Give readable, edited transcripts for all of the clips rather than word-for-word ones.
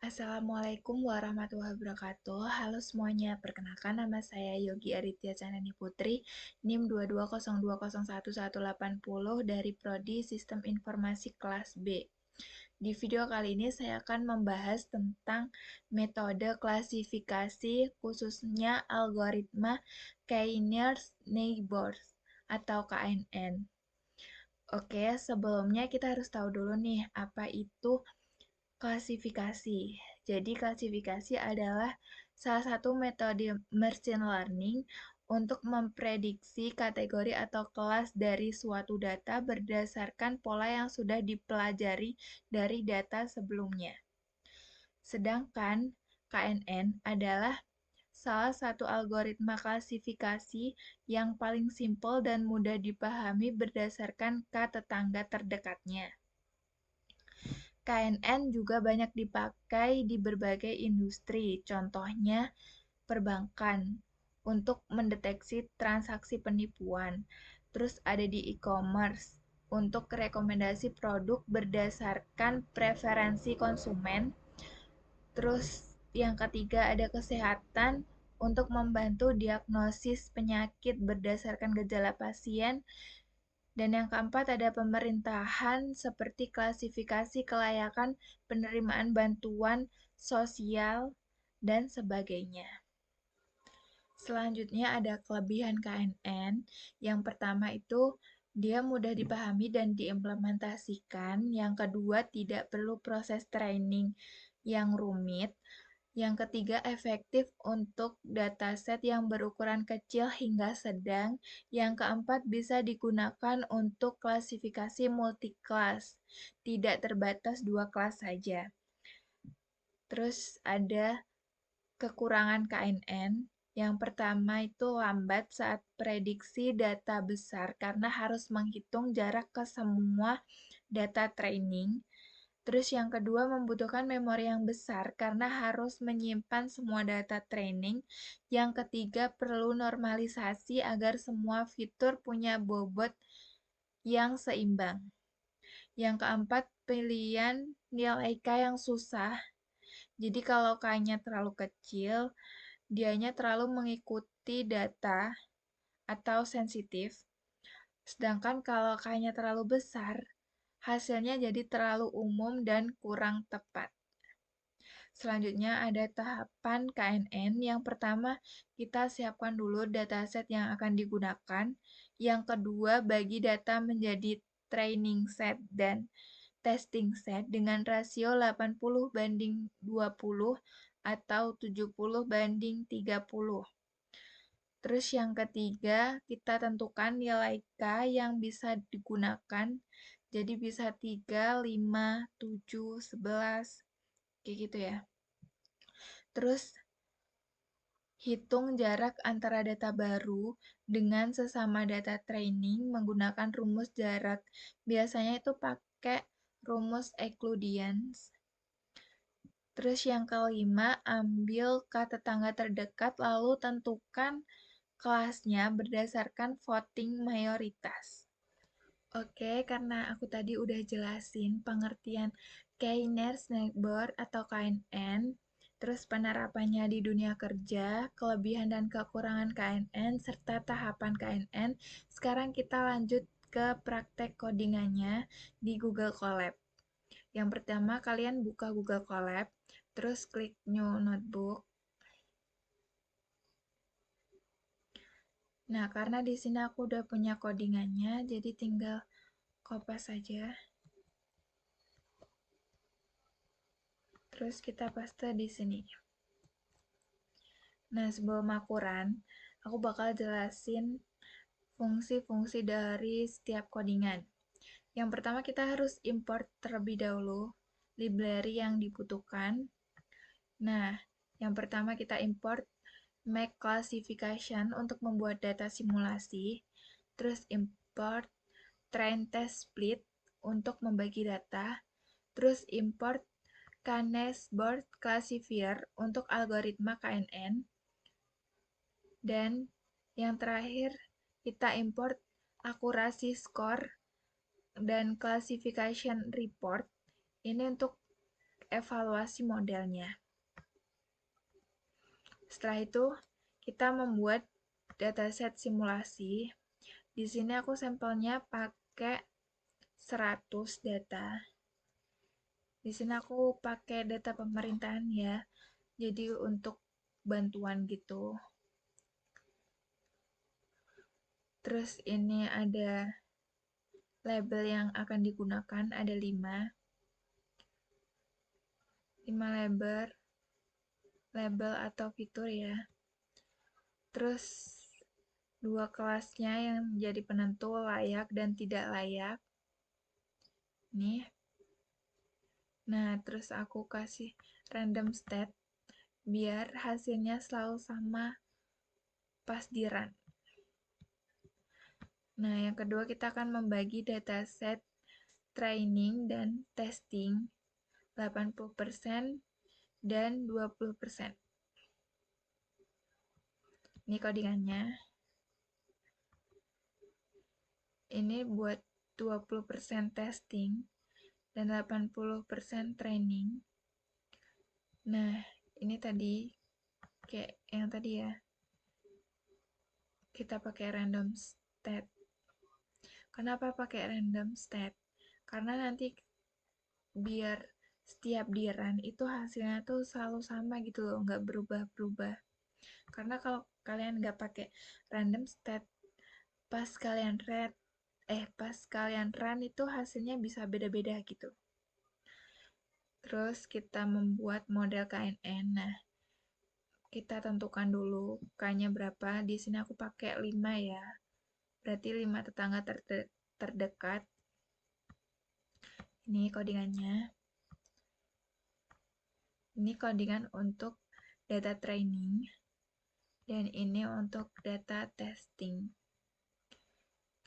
Assalamualaikum warahmatullahi wabarakatuh. Halo semuanya, perkenalkan nama saya Yogi Aritya Candani Putri, NIM 2202011180 dari Prodi Sistem Informasi kelas B. Di video kali ini saya akan membahas tentang metode klasifikasi khususnya algoritma Kainyers-Neighbors atau KNN. Oke, sebelumnya kita harus tahu dulu nih apa itu klasifikasi. Jadi klasifikasi adalah salah satu metode machine learning untuk memprediksi kategori atau kelas dari suatu data berdasarkan pola yang sudah dipelajari dari data sebelumnya. Sedangkan KNN adalah salah satu algoritma klasifikasi yang paling simpel dan mudah dipahami berdasarkan tetangga terdekatnya. KNN juga banyak dipakai di berbagai industri, contohnya perbankan untuk mendeteksi transaksi penipuan. Terus ada di e-commerce untuk rekomendasi produk berdasarkan preferensi konsumen. Terus yang ketiga ada kesehatan untuk membantu diagnosis penyakit berdasarkan gejala pasien. Dan yang keempat ada pemerintahan seperti klasifikasi kelayakan penerimaan bantuan sosial dan sebagainya. Selanjutnya ada kelebihan KNN. Yang pertama itu dia mudah dipahami dan diimplementasikan. Yang kedua tidak perlu proses training yang rumit. Yang ketiga, efektif untuk dataset yang berukuran kecil hingga sedang. Yang keempat, bisa digunakan untuk klasifikasi multi-kelas, tidak terbatas 2 kelas saja. Terus ada kekurangan KNN. Yang pertama itu lambat saat prediksi data besar karena harus menghitung jarak ke semua data training. Terus yang kedua membutuhkan memori yang besar karena harus menyimpan semua data training. Yang ketiga perlu normalisasi agar semua fitur punya bobot yang seimbang. Yang keempat pilihan nilai K yang susah. Jadi kalau K-nya terlalu kecil, dianya terlalu mengikuti data atau sensitif. Sedangkan kalau K-nya terlalu besar, hasilnya jadi terlalu umum dan kurang tepat. Selanjutnya ada tahapan KNN. Yang pertama, kita siapkan dulu dataset yang akan digunakan. Yang kedua, bagi data menjadi training set dan testing set dengan rasio 80:20 atau 70:30. Terus yang ketiga, kita tentukan nilai K yang bisa digunakan. Jadi bisa 3, 5, 7, 11, kayak gitu ya. Terus hitung jarak antara data baru dengan sesama data training menggunakan rumus jarak. Biasanya itu pakai rumus Euclideans. Terus yang kelima, ambil K tetangga terdekat lalu tentukan kelasnya berdasarkan voting mayoritas. Oke, karena aku tadi udah jelasin pengertian Kainyers-Neighbors atau KNN, terus penerapannya di dunia kerja, kelebihan dan kekurangan KNN, serta tahapan KNN. Sekarang kita lanjut ke praktek codingannya di Google Colab. Yang pertama, kalian buka Google Colab, terus klik New Notebook. Nah, karena di sini aku udah punya codingannya, jadi tinggal copy saja. Terus kita paste di sini. Nah, sebelum aku run, aku bakal jelasin fungsi-fungsi dari setiap codingan. Yang pertama kita harus import terlebih dahulu library yang dibutuhkan. Nah, yang pertama kita import Make Classification untuk membuat data simulasi. Terus import Train Test Split untuk membagi data. Terus import K-Neighbors Classifier untuk algoritma KNN. Dan yang terakhir kita import Accuracy Score dan Classification Report. Ini untuk evaluasi modelnya. Setelah itu, kita membuat dataset simulasi. Di sini aku sampelnya pakai 100 data. Di sini aku pakai data pemerintahan ya. Jadi untuk bantuan gitu. Terus ini ada label yang akan digunakan, ada 5 label atau fitur ya. Terus 2 kelasnya yang jadi penentu layak dan tidak layak. Nih. Nah, terus aku kasih random state biar hasilnya selalu sama pas di run. Nah, yang kedua kita akan membagi dataset training dan testing 80% dan 20%. Ini codingannya. Ini buat 20% testing dan 80% training. Nah, ini tadi kayak yang tadi ya. Kita pakai random state. Kenapa pakai random state? Karena nanti biar setiap di run itu hasilnya tuh selalu sama gitu loh, nggak berubah-berubah. Karena kalau kalian nggak pakai random state, pas kalian run itu hasilnya bisa beda-beda gitu. Terus kita membuat model KNN. Nah, kita tentukan dulu K-nya berapa. Di sini aku pakai 5 ya. Berarti 5 tetangga terdekat. Ini codingannya. Ini codingan untuk data training. Dan ini untuk data testing.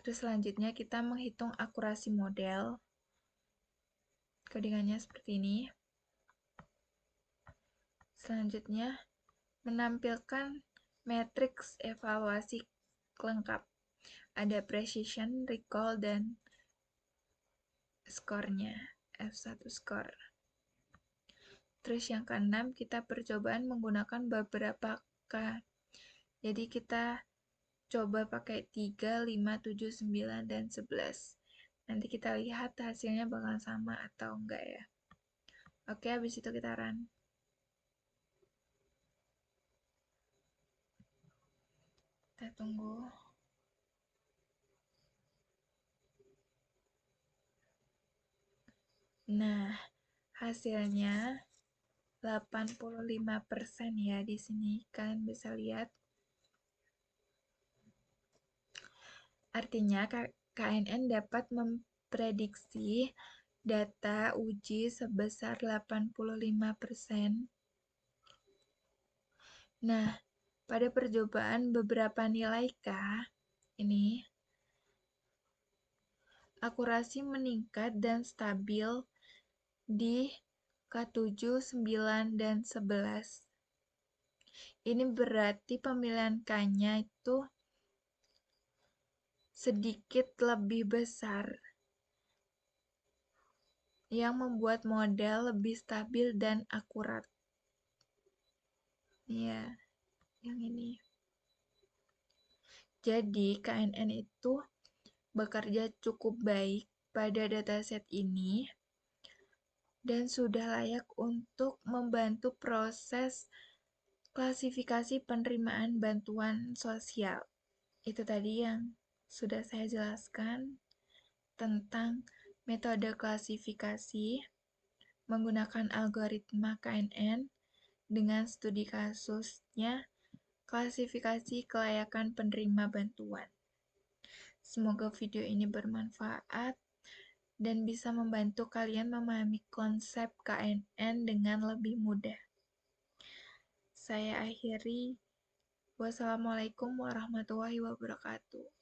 Terus selanjutnya kita menghitung akurasi model. Codingannya seperti ini. Selanjutnya menampilkan matriks evaluasi lengkap. Ada precision, recall, dan skornya, F1 score. Terus yang keenam, kita percobaan menggunakan beberapa K. Jadi kita coba pakai 3, 5, 7, 9, dan 11. Nanti kita lihat hasilnya bakal sama atau enggak ya. Oke, habis itu kita run. Kita tunggu. Nah, hasilnya 85% ya di sini. Kalian bisa lihat. Artinya KNN dapat memprediksi data uji sebesar 85%. Nah, pada percobaan beberapa nilai K, ini akurasi meningkat dan stabil di K7, 9, dan 11. Ini berarti pemilihan K-nya itu sedikit lebih besar yang membuat model lebih stabil dan akurat. Ya, yang ini. Jadi, KNN itu bekerja cukup baik pada dataset ini dan sudah layak untuk membantu proses klasifikasi penerimaan bantuan sosial. Itu tadi yang sudah saya jelaskan tentang metode klasifikasi menggunakan algoritma KNN dengan studi kasusnya klasifikasi kelayakan penerima bantuan. Semoga video ini bermanfaat dan bisa membantu kalian memahami konsep KNN dengan lebih mudah. Saya akhiri. Wassalamualaikum warahmatullahi wabarakatuh.